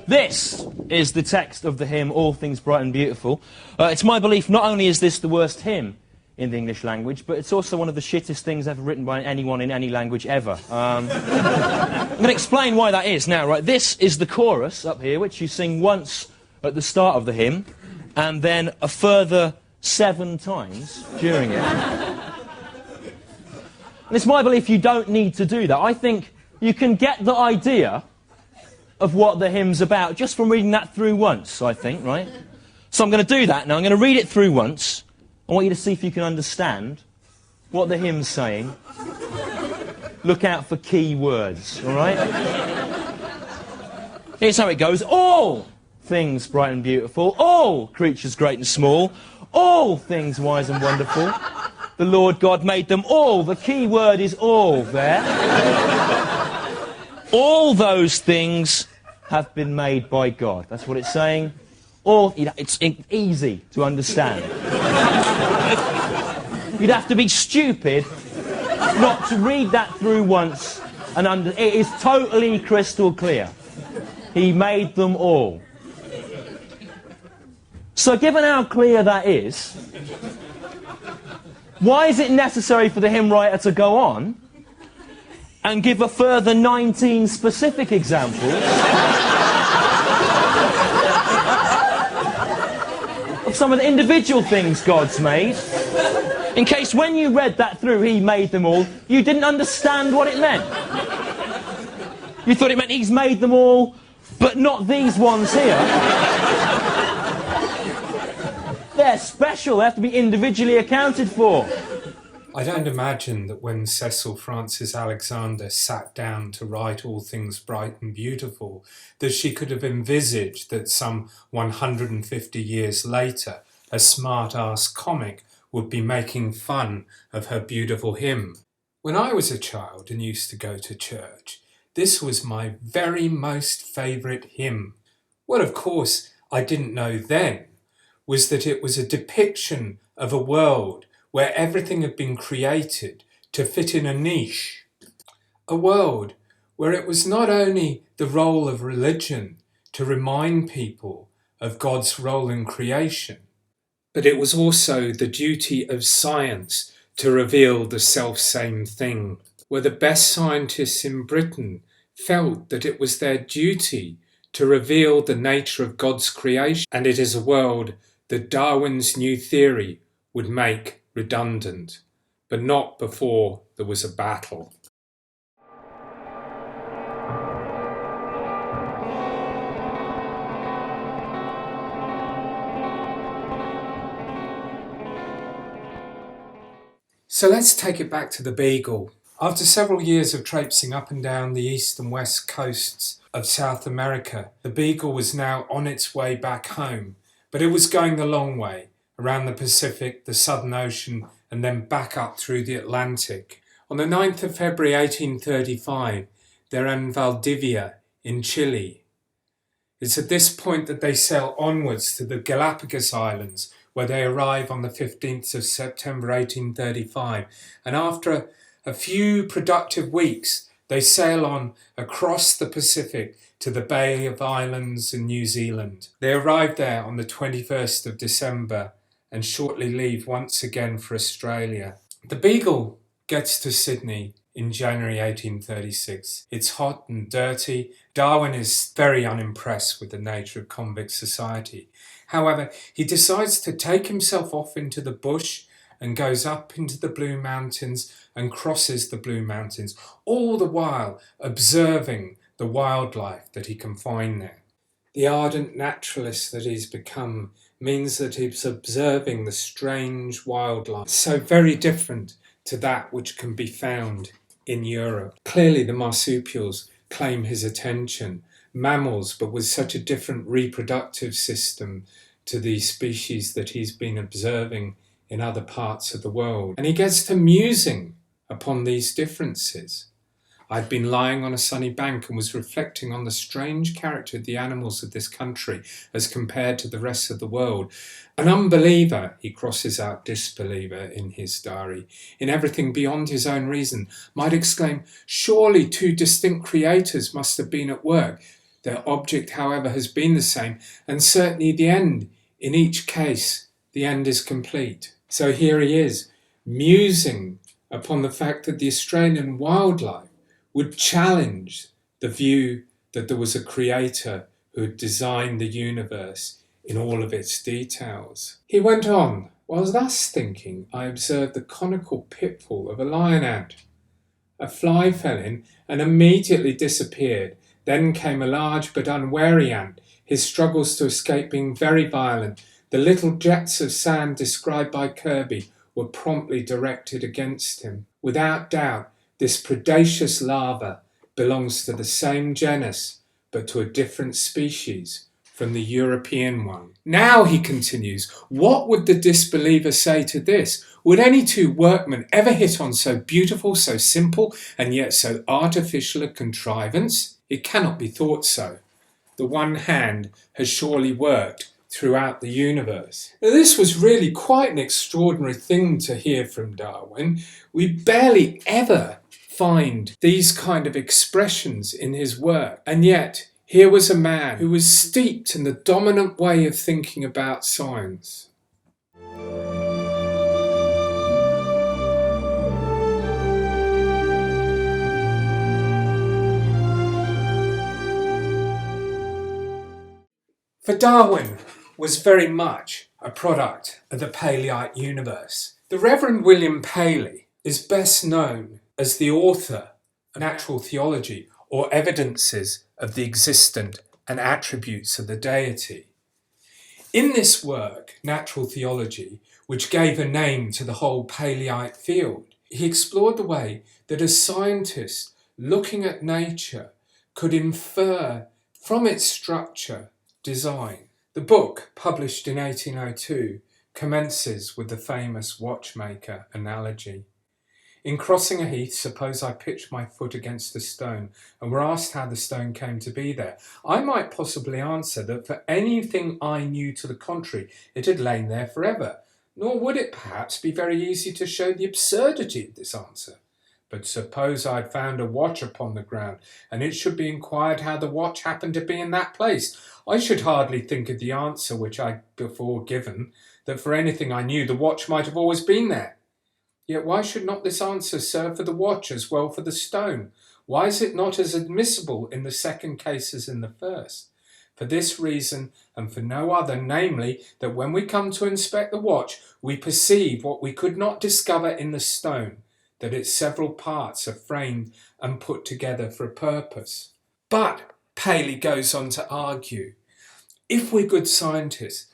This is the text of the hymn, All Things Bright and Beautiful. It's my belief not only is this the worst hymn in the English language, but it's also one of the shittest things ever written by anyone in any language ever. I'm going to explain why that is now, right? This is the chorus up here, which you sing once at the start of the hymn, and then a further 7 times during it. And it's my belief you don't need to do that. I think you can get the idea of what the hymn's about just from reading that through once, I think, right? So I'm going to do that now. I'm going to read it through once. I want you to see if you can understand what the hymn's saying. Look out for key words, all right? Here's how it goes. All things bright and beautiful, all creatures great and small, all things wise and wonderful, the Lord God made them all. The key word is all there. All those things have been made by God. That's what it's saying. All, it's easy to understand. You'd have to be stupid not to read that through once and it is totally crystal clear. He made them all. So given how clear that is, why is it necessary for the hymn writer to go on and give a further 19 specific examples of some of the individual things God's made, in case when you read that through, He made them all, you didn't understand what it meant? You thought it meant He's made them all, but not these ones here. They're special, they have to be individually accounted for. I don't imagine that when Cecil Frances Alexander sat down to write All Things Bright and Beautiful, that she could have envisaged that some 150 years later, a smart-ass comic would be making fun of her beautiful hymn. When I was a child and used to go to church, this was my very most favourite hymn. What, of course, I didn't know then was that it was a depiction of a world where everything had been created to fit in a niche. A world where it was not only the role of religion to remind people of God's role in creation, but it was also the duty of science to reveal the self-same thing, where the best scientists in Britain felt that it was their duty to reveal the nature of God's creation, and it is a world that Darwin's new theory would make redundant, but not before there was a battle. So let's take it back to the Beagle. After several years of traipsing up and down the east and west coasts of South America, the Beagle was now on its way back home, but it was going the long way, around the Pacific, the Southern Ocean, and then back up through the Atlantic. On the 9th of February 1835, they're in Valdivia in Chile. It's at this point that they sail onwards to the Galapagos Islands, where they arrive on the 15th of September 1835. And after a few productive weeks, they sail on across the Pacific to the Bay of Islands in New Zealand. They arrive there on the 21st of December and shortly leave once again for Australia. The Beagle gets to Sydney in January 1836. It's hot and dirty. Darwin is very unimpressed with the nature of convict society. However, he decides to take himself off into the bush and goes up into the Blue Mountains and crosses the Blue Mountains, all the while observing the wildlife that he can find there. The ardent naturalist that he's become means that he's observing the strange wildlife, so very different to that which can be found in Europe. Clearly the marsupials claim his attention, mammals, but with such a different reproductive system to the species that he's been observing in other parts of the world. And he gets to musing upon these differences. I'd been lying on a sunny bank and was reflecting on the strange character of the animals of this country as compared to the rest of the world. An unbeliever, he crosses out disbeliever in his diary, in everything beyond his own reason, might exclaim, surely two distinct creators must have been at work. Their object, however, has been the same, and certainly the end. In each case, the end is complete. So here he is, musing upon the fact that the Australian wildlife would challenge the view that there was a creator who had designed the universe in all of its details. He went on, while thus thinking, I observed the conical pitfall of a lion ant. A fly fell in and immediately disappeared. Then came a large but unwary ant, his struggles to escape being very violent. The little jets of sand described by Kirby were promptly directed against him. Without doubt, this predaceous larva belongs to the same genus, but to a different species from the European one. Now, he continues, what would the disbeliever say to this? Would any two workmen ever hit on so beautiful, so simple, and yet so artificial a contrivance? It cannot be thought so. The one hand has surely worked throughout the universe. Now, this was really quite an extraordinary thing to hear from Darwin. We barely ever find these kind of expressions in his work, and yet here was a man who was steeped in the dominant way of thinking about science. For Darwin was very much a product of the Paleyite universe. The Reverend William Paley is best known as the author of Natural Theology, or Evidences of the Existent and Attributes of the Deity. In this work, Natural Theology, which gave a name to the whole Paleyite field, he explored the way that a scientist looking at nature could infer from its structure design. The book, published in 1802, commences with the famous watchmaker analogy. In crossing a heath, suppose I pitched my foot against a stone and were asked how the stone came to be there. I might possibly answer that for anything I knew to the contrary, it had lain there forever. Nor would it perhaps be very easy to show the absurdity of this answer. But suppose I had found a watch upon the ground, and it should be inquired how the watch happened to be in that place. I should hardly think of the answer which I had before given, that for anything I knew, the watch might have always been there. Yet why should not this answer serve for the watch as well for the stone? Why is it not as admissible in the second case as in the first? For this reason, and for no other, namely, that when we come to inspect the watch, we perceive what we could not discover in the stone, that its several parts are framed and put together for a purpose. But, Paley goes on to argue, if we're good scientists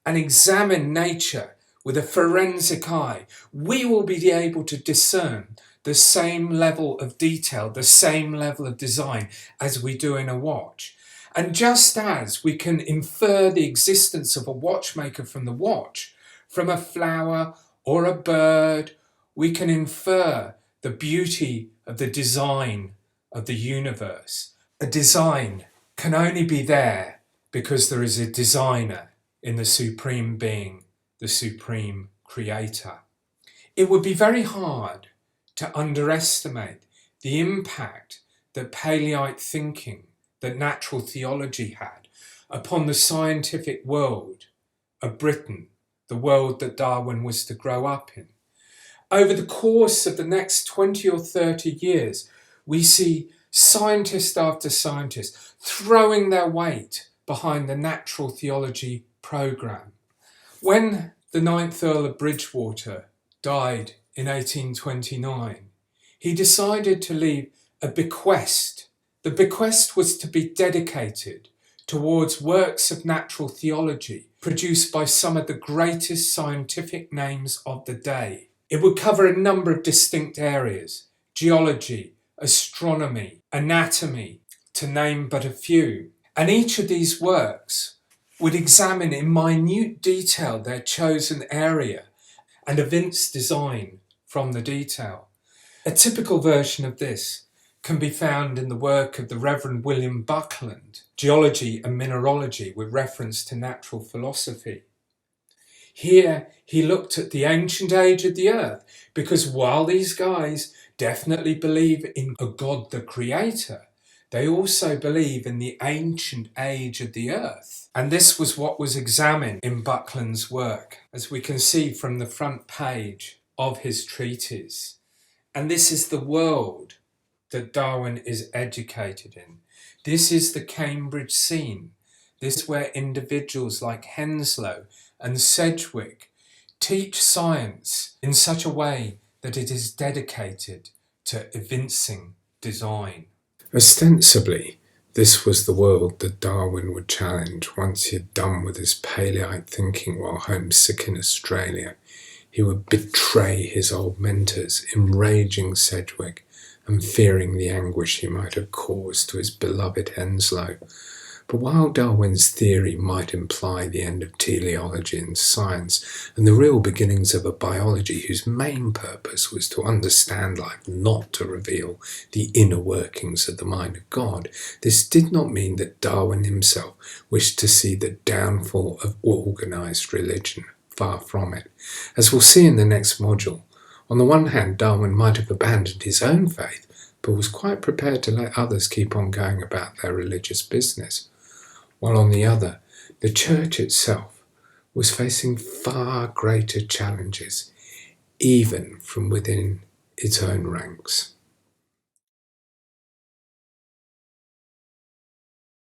and examine nature with a forensic eye, we will be able to discern the same level of detail, the same level of design as we do in a watch. And just as we can infer the existence of a watchmaker from the watch, from a flower or a bird, we can infer the beauty of the design of the universe. A design can only be there because there is a designer in the Supreme Being, the Supreme Creator. It would be very hard to underestimate the impact that Paleyite thinking, that natural theology had upon the scientific world of Britain, the world that Darwin was to grow up in. Over the course of the next 20 or 30 years, we see scientist after scientist throwing their weight behind the natural theology programme. When the 9th Earl of Bridgewater died in 1829, he decided to leave a bequest. The bequest was to be dedicated towards works of natural theology produced by some of the greatest scientific names of the day. It would cover a number of distinct areas: geology, astronomy, anatomy, to name but a few. And each of these works would examine in minute detail their chosen area and evince design from the detail. A typical version of this can be found in the work of the Reverend William Buckland, Geology and Mineralogy with reference to natural philosophy. Here he looked at the ancient age of the earth, because while these guys definitely believe in a God the Creator, they also believe in the ancient age of the earth. And this was what was examined in Buckland's work, as we can see from the front page of his treatise. And this is the world that Darwin is educated in. This is the Cambridge scene. This is where individuals like Henslow and Sedgwick teach science in such a way that it is dedicated to evincing design. Ostensibly, this was the world that Darwin would challenge once he had done with his Paleite thinking while homesick in Australia. He would betray his old mentors, enraging Sedgwick and fearing the anguish he might have caused to his beloved Henslow. But while Darwin's theory might imply the end of teleology and science and the real beginnings of a biology whose main purpose was to understand life, not to reveal the inner workings of the mind of God, this did not mean that Darwin himself wished to see the downfall of organized religion. Far from it. As we'll see in the next module, on the one hand, Darwin might have abandoned his own faith, but was quite prepared to let others keep on going about their religious business, while on the other, the church itself was facing far greater challenges, even from within its own ranks.